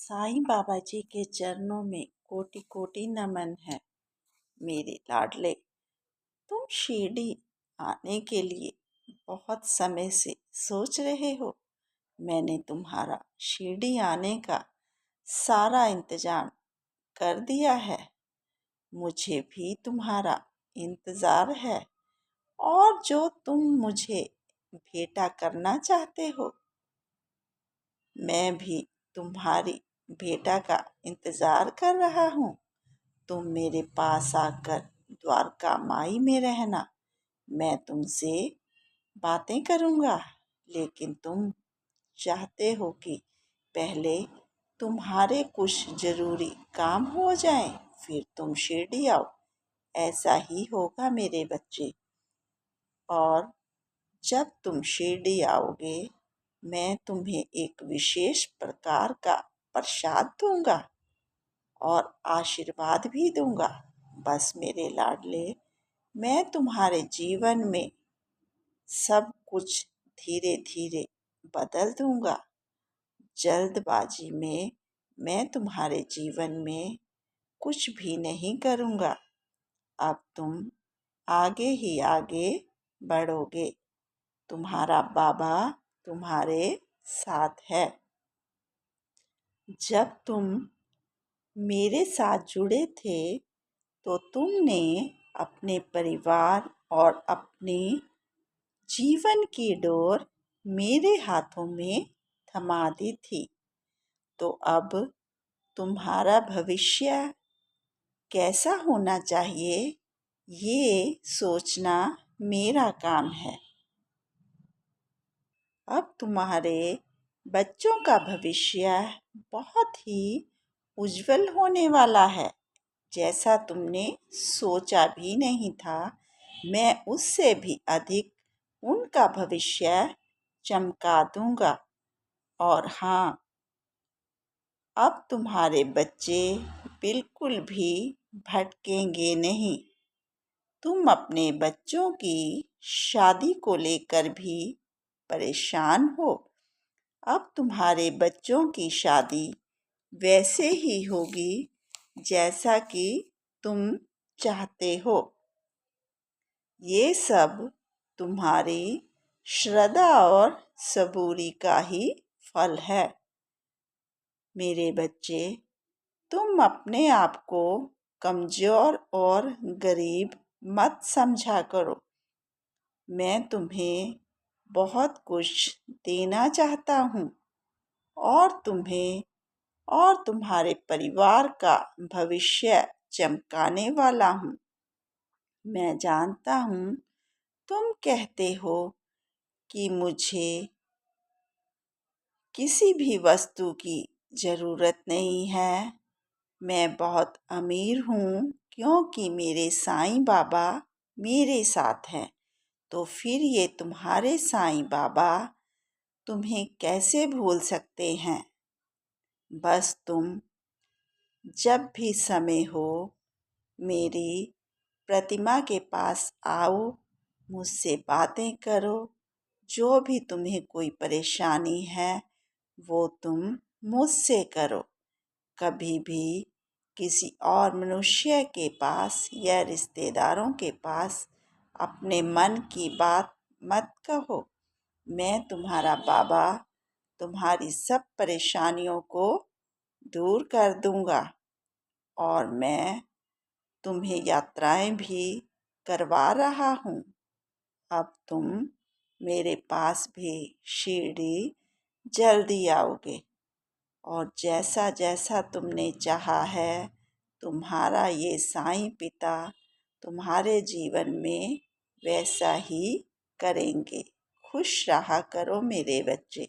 साईं बाबा जी के चरणों में कोटि कोटि नमन है। मेरे लाडले, तुम शिरडी आने के लिए बहुत समय से सोच रहे हो। मैंने तुम्हारा शिरडी आने का सारा इंतजाम कर दिया है। मुझे भी तुम्हारा इंतज़ार है। और जो तुम मुझे भेंटा करना चाहते हो, मैं भी तुम्हारी भेंटा का इंतज़ार कर रहा हूँ। तुम मेरे पास आकर द्वारका माई में रहना। मैं तुमसे बातें करूँगा, लेकिन तुम चाहते हो कि पहले तुम्हारे कुछ ज़रूरी काम हो जाएं, फिर तुम शिरडी आओ। ऐसा ही होगा मेरे बच्चे। और जब तुम शिरडी आओगे, मैं तुम्हें एक विशेष प्रकार का प्रसाद दूंगा और आशीर्वाद भी दूंगा। बस मेरे लाडले, मैं तुम्हारे जीवन में सब कुछ धीरे धीरे बदल दूंगा। जल्दबाजी में मैं तुम्हारे जीवन में कुछ भी नहीं करूंगा। अब तुम आगे ही आगे बढ़ोगे। तुम्हारा बाबा तुम्हारे साथ है। जब तुम मेरे साथ जुड़े थे तो तुमने अपने परिवार और अपने जीवन की डोर मेरे हाथों में थमा दी थी। तो अब तुम्हारा भविष्य कैसा होना चाहिए, ये सोचना मेरा काम है। अब तुम्हारे बच्चों का भविष्य बहुत ही उज्जवल होने वाला है, जैसा तुमने सोचा भी नहीं था। मैं उससे भी अधिक उनका भविष्य चमका दूंगा। और हाँ, अब तुम्हारे बच्चे बिल्कुल भी भटकेंगे नहीं। तुम अपने बच्चों की शादी को लेकर भी परेशान हो। अब तुम्हारे बच्चों की शादी वैसे ही होगी जैसा कि तुम चाहते हो। ये सब तुम्हारी श्रद्धा और सबूरी का ही फल है। मेरे बच्चे, तुम अपने आप को कमज़ोर और गरीब मत समझा करो। मैं तुम्हें बहुत कुछ देना चाहता हूँ और तुम्हें और तुम्हारे परिवार का भविष्य चमकाने वाला हूँ। मैं जानता हूँ तुम कहते हो कि मुझे किसी भी वस्तु की ज़रूरत नहीं है। मैं बहुत अमीर हूँ क्योंकि मेरे साईं बाबा मेरे साथ हैं। तो फिर ये तुम्हारे साईं बाबा तुम्हें कैसे भूल सकते हैं। बस तुम जब भी समय हो मेरी प्रतिमा के पास आओ, मुझसे बातें करो। जो भी तुम्हें कोई परेशानी है वो तुम मुझसे करो। कभी भी किसी और मनुष्य के पास या रिश्तेदारों के पास अपने मन की बात मत कहो। मैं तुम्हारा बाबा तुम्हारी सब परेशानियों को दूर कर दूंगा और मैं तुम्हें यात्राएं भी करवा रहा हूँ। अब तुम मेरे पास भी शिरडी जल्दी आओगे और जैसा जैसा तुमने चाहा है, तुम्हारा ये साईं पिता तुम्हारे जीवन में वैसा ही करेंगे। खुश रहा करो मेरे बच्चे।